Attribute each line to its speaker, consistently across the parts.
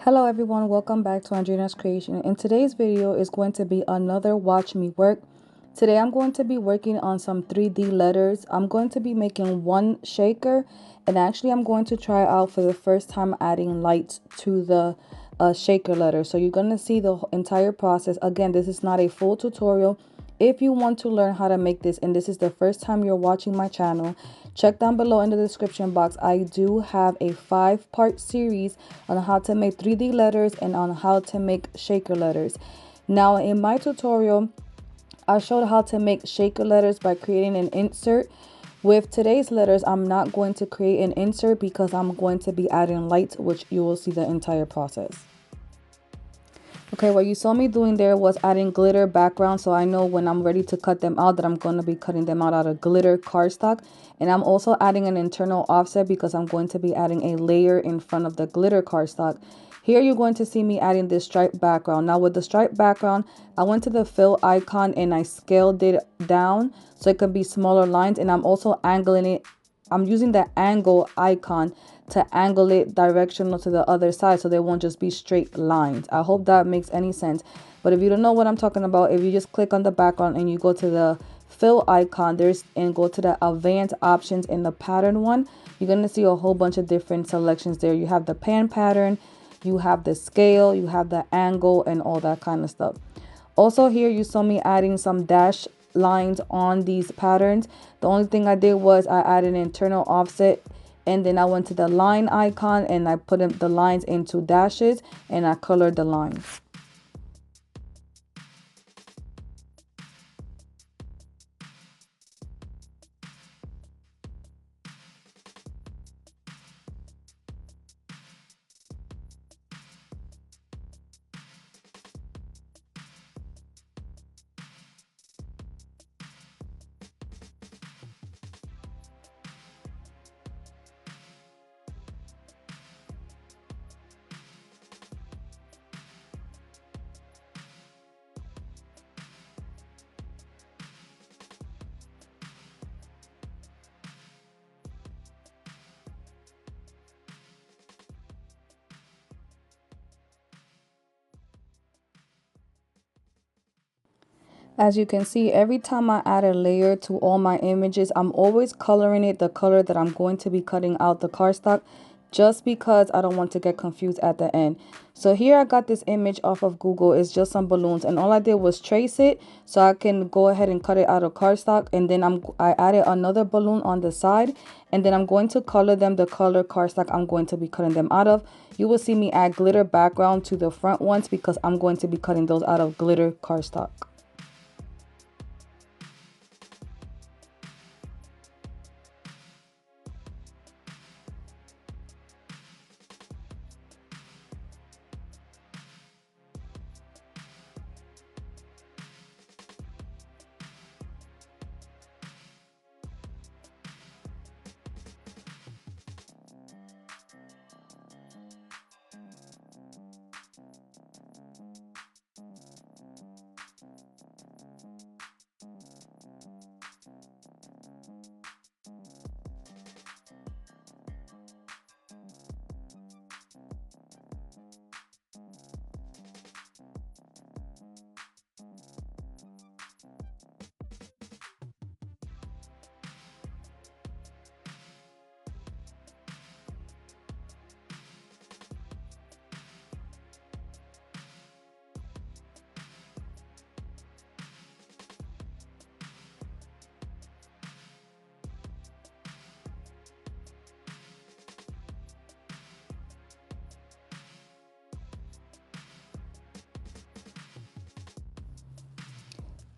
Speaker 1: Hello everyone, welcome back to Andrina's Creation. In today's video is going to be another watch me work. Today I'm going to be working on some 3D letters. I'm going to be making one shaker, and actually I'm going to try out for the first time adding lights to the shaker letter. So you're going to see the entire process. Again, this is not a full tutorial. If you want to learn how to make this and this is the first time you're watching my channel, check down below in the description box. I do have a 5-part series on how to make 3D letters and on how to make shaker letters. Now in my tutorial, I showed how to make shaker letters by creating an insert. With today's letters, I'm not going to create an insert because I'm going to be adding lights, which you will see the entire process. Okay, what you saw me doing there was adding glitter background, so I know when I'm ready to cut them out that I'm going to be cutting them out of glitter cardstock. And I'm also adding an internal offset because I'm going to be adding a layer in front of the glitter cardstock. Here you're going to see me adding this stripe background. Now with the stripe background, I went to the fill icon and I scaled it down so it could be smaller lines, and I'm also angling it. I'm using the angle icon to angle it directional to the other side so they won't just be straight lines. I hope that makes any sense. But if you don't know what I'm talking about, if you just click on the background and you go to the fill icon and go to the advanced options in the pattern one, you're going to see a whole bunch of different selections there. You have the pan pattern, you have the scale, you have the angle, and all that kind of stuff. Also here you saw me adding some dash lines on these patterns. The only thing I did was I added an internal offset, and then I went to the line icon and I put the lines into dashes and I colored the lines. As you can see, every time I add a layer to all my images, I'm always coloring it the color that I'm going to be cutting out the cardstock, just because I don't want to get confused at the end. So here I got this image off of Google. It's just some balloons, and all I did was trace it so I can go ahead and cut it out of cardstock. And then I added another balloon on the side, and then I'm going to color them the color cardstock I'm going to be cutting them out of. You will see me add glitter background to the front ones because I'm going to be cutting those out of glitter cardstock.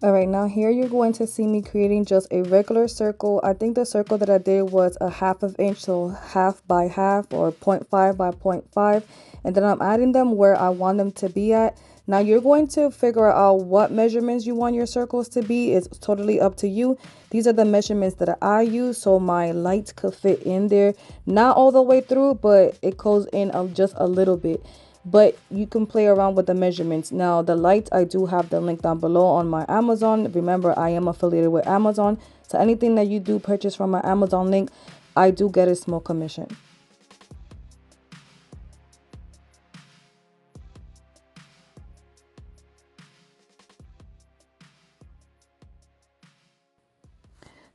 Speaker 1: All right, now here you're going to see me creating just a regular circle. I think the circle that I did was a 1/2 inch, so 1/2 by 1/2 or 0.5 by 0.5. And then I'm adding them where I want them to be at. Now you're going to figure out what measurements you want your circles to be. It's totally up to you. These are the measurements that I use so my lights could fit in there. Not all the way through, but it goes in just a little bit. But you can play around with the measurements. Now the lights, I do have the link down below on my Amazon. Remember, I am affiliated with Amazon, so anything that you do purchase from my Amazon link, I do get a small commission.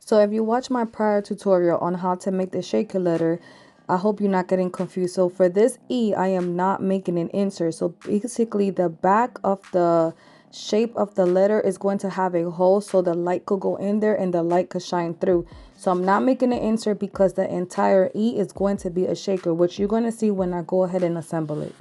Speaker 1: So if you watch my prior tutorial on how to make the shaker letter, I hope you're not getting confused. So for this E, I am not making an insert. So basically the back of the shape of the letter is going to have a hole so the light could go in there and the light could shine through. So I'm not making an insert because the entire E is going to be a shaker, which you're going to see when I go ahead and assemble it.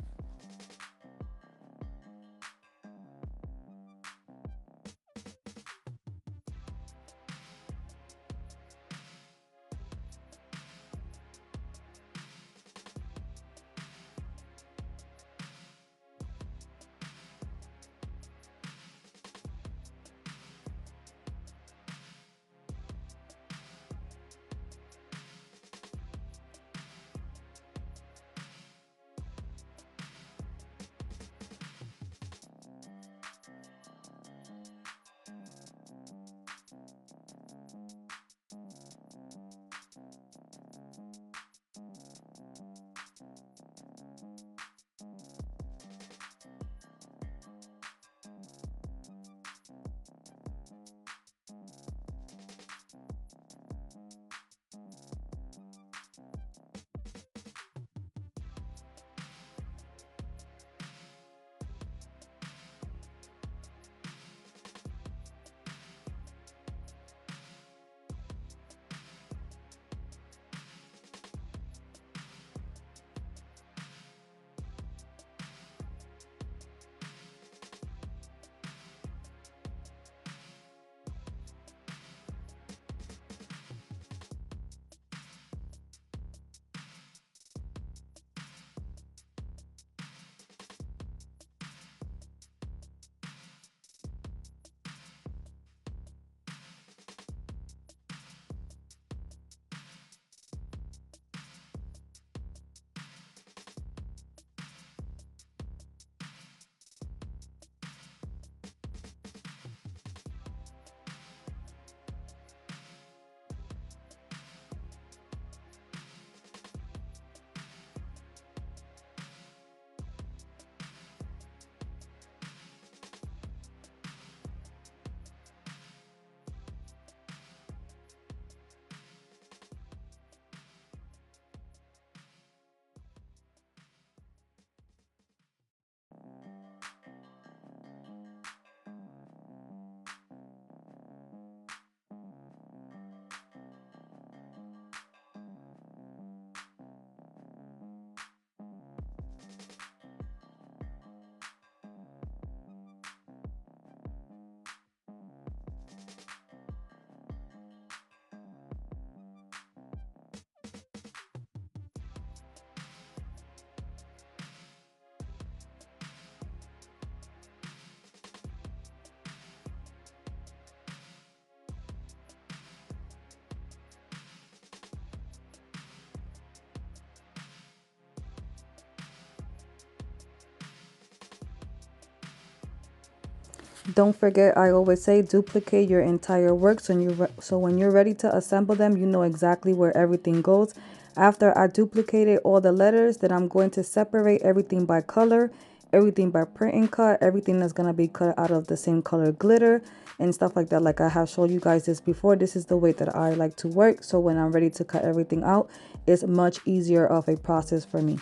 Speaker 1: Don't forget, I always say duplicate your entire work so when you're ready to assemble them, you know exactly where everything goes. After I duplicated all the letters, then I'm going to separate everything by color, everything by print and cut, everything that's going to be cut out of the same color glitter and stuff like that. Like I have shown you guys this before, this is the way that I like to work. So when I'm ready to cut everything out, it's much easier of a process for me.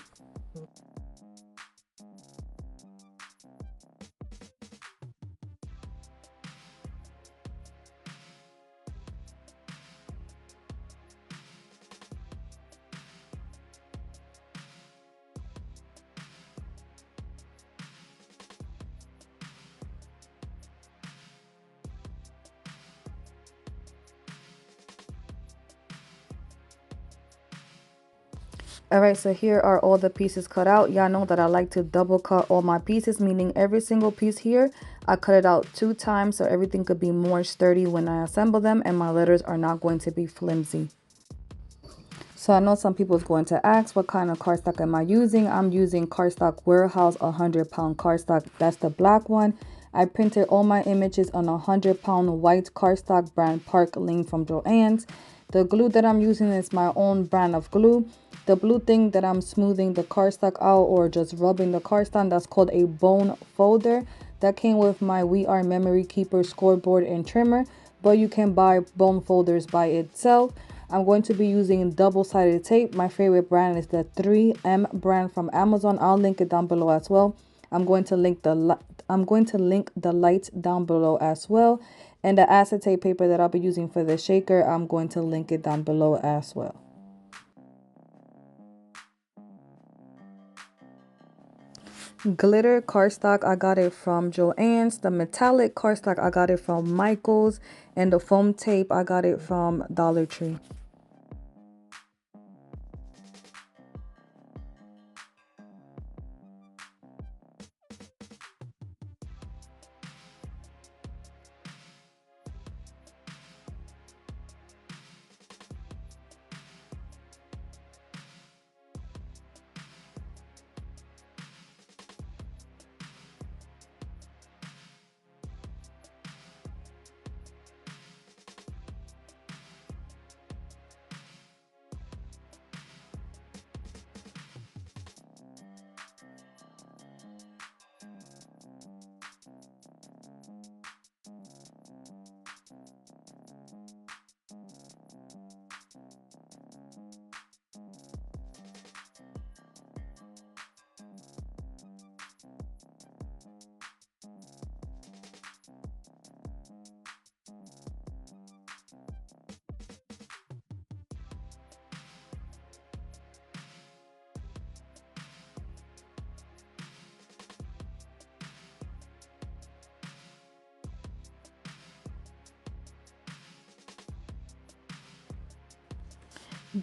Speaker 1: Alright, so here are all the pieces cut out. Y'all know that I like to double cut all my pieces, meaning every single piece here, I cut it out 2 times so everything could be more sturdy when I assemble them and my letters are not going to be flimsy. So I know some people is going to ask, what kind of cardstock am I using? I'm using Cardstock Warehouse 100-pound cardstock. That's the black one. I printed all my images on a 100-pound white cardstock brand Park Lane from Joann's. The glue that I'm using is my own brand of glue. The blue thing that I'm smoothing the cardstock out or just rubbing the cardstock, that's called a bone folder. That came with my We Are Memory Keeper scoreboard and trimmer. but you can buy bone folders by itself. I'm going to be using double-sided tape. My favorite brand is the 3M brand from Amazon. I'll link it down below as well. I'm going to link the lights down below as well. And the acetate paper that I'll be using for the shaker, I'm going to link it down below as well. Glitter cardstock, I got it from Joann's. The metallic cardstock, I got it from Michael's. And the foam tape, I got it from Dollar Tree.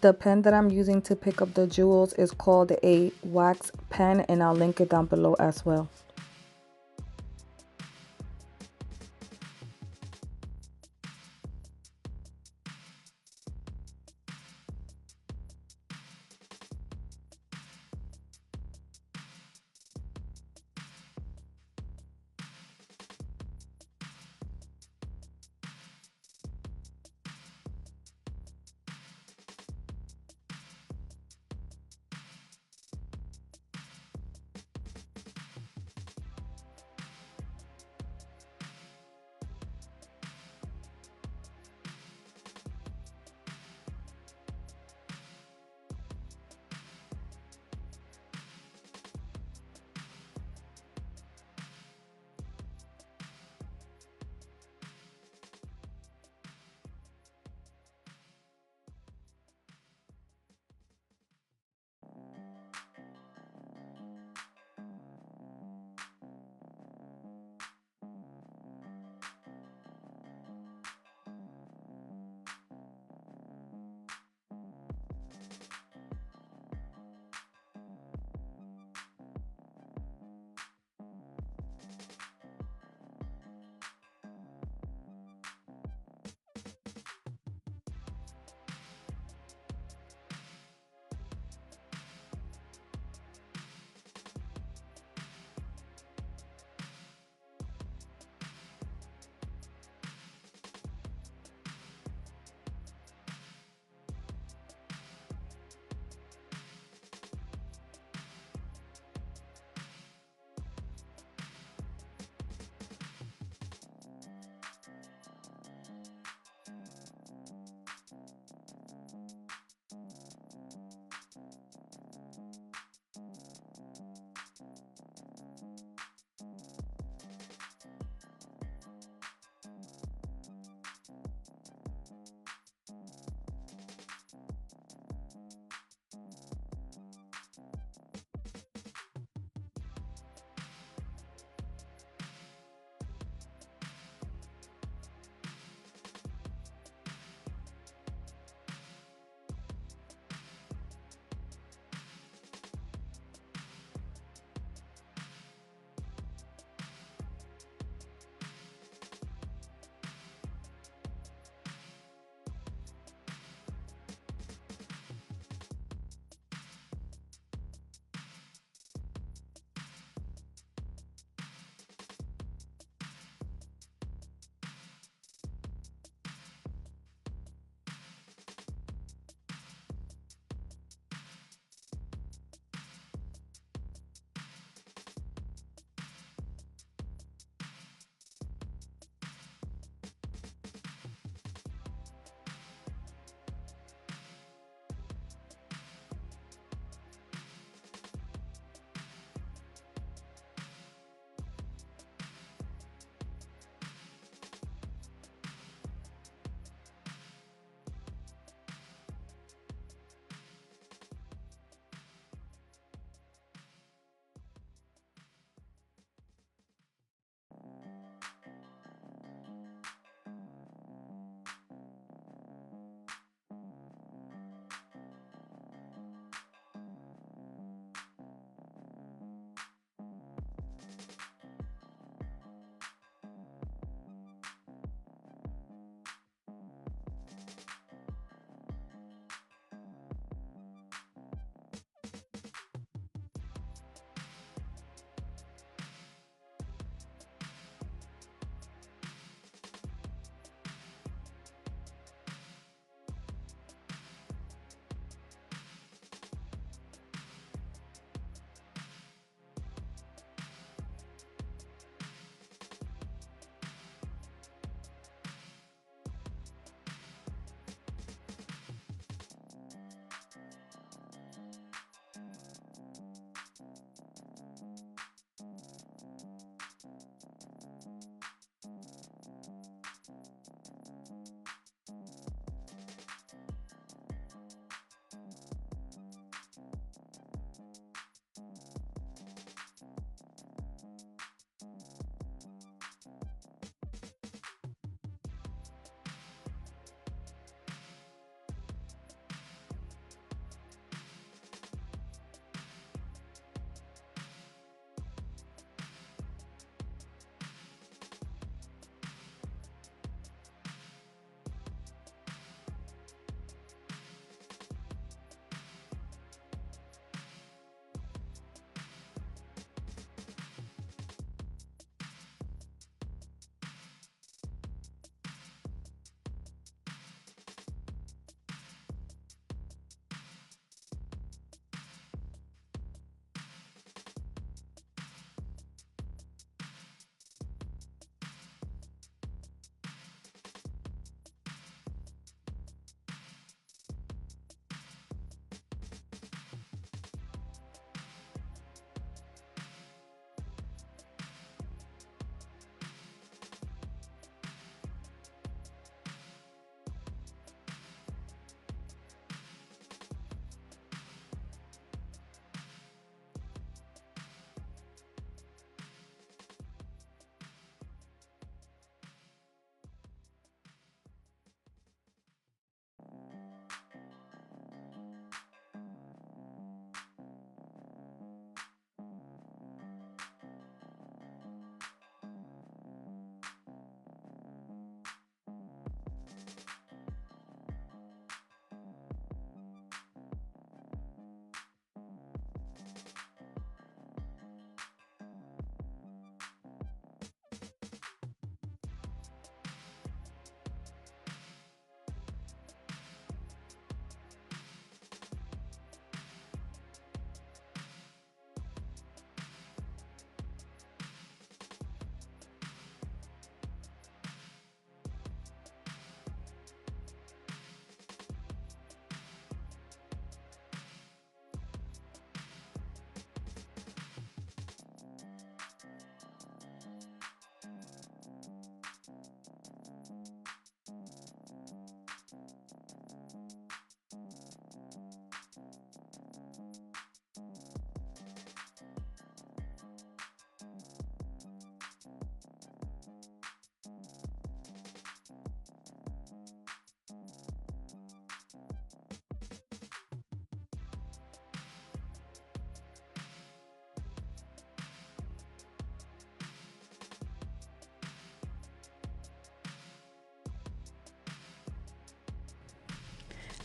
Speaker 1: The pen that I'm using to pick up the jewels is called a wax pen, and I'll link it down below as well.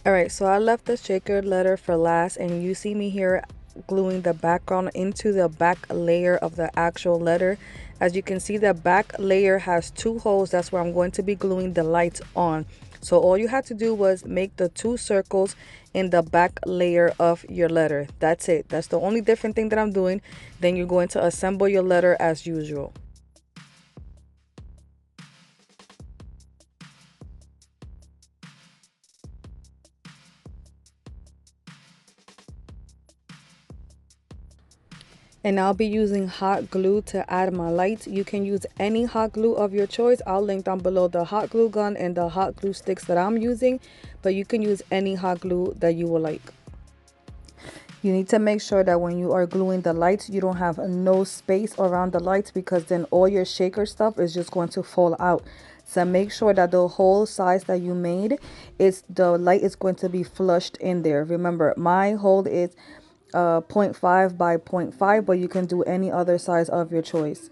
Speaker 1: Alright, so I left the shaker letter for last, and you see me here gluing the background into the back layer of the actual letter. As you can see, the back layer has two holes. That's where I'm going to be gluing the lights on. So all you had to do was make the two circles in the back layer of your letter. That's it. That's the only different thing that I'm doing. Then you're going to assemble your letter as usual. And I'll be using hot glue to add my lights. You can use any hot glue of your choice. I'll link down below the hot glue gun and the hot glue sticks that I'm using, but you can use any hot glue that you would like. You need to make sure that when you are gluing the lights, you don't have no space around the lights, because then all your shaker stuff is just going to fall out. So make sure that the whole size that you made, the light is going to be flushed in there. Remember, my hole is 0.5 by 0.5, but you can do any other size of your choice.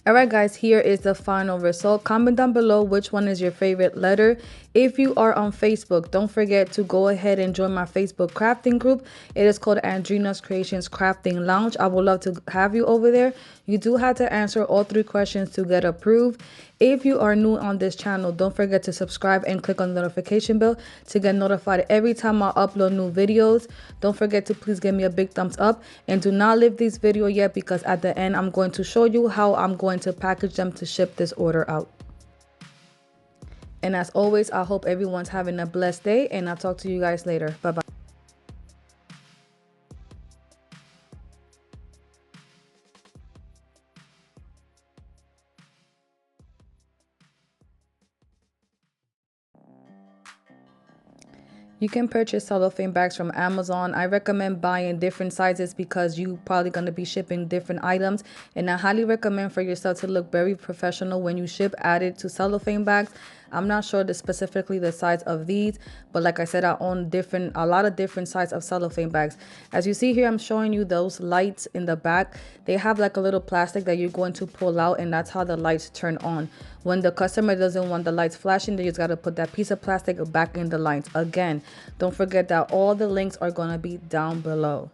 Speaker 1: Alright guys, here is the final result. Comment down below which one is your favorite letter. If you are on Facebook, don't forget to go ahead and join my Facebook crafting group. It is called Andrina's Creations Crafting Lounge. I would love to have you over there. You do have to answer all 3 questions to get approved. If you are new on this channel, don't forget to subscribe and click on the notification bell to get notified every time I upload new videos. Don't forget to please give me a big thumbs up, and do not leave this video yet, because at the end I'm going to show you how I'm going to package them to ship this order out. And as always, I hope everyone's having a blessed day, and I'll talk to you guys later. Bye bye. You can purchase cellophane bags from Amazon. I recommend buying different sizes because you probably going to be shipping different items. And I highly recommend for yourself to look very professional when you ship added to cellophane bags. I'm not sure specifically the size of these, but like I said, I own a lot of different sizes of cellophane bags. As you see here, I'm showing you those lights in the back. They have like a little plastic that you're going to pull out, and that's how the lights turn on. When the customer doesn't want the lights flashing, they just got to put that piece of plastic back in the lights. Again, don't forget that all the links are going to be down below.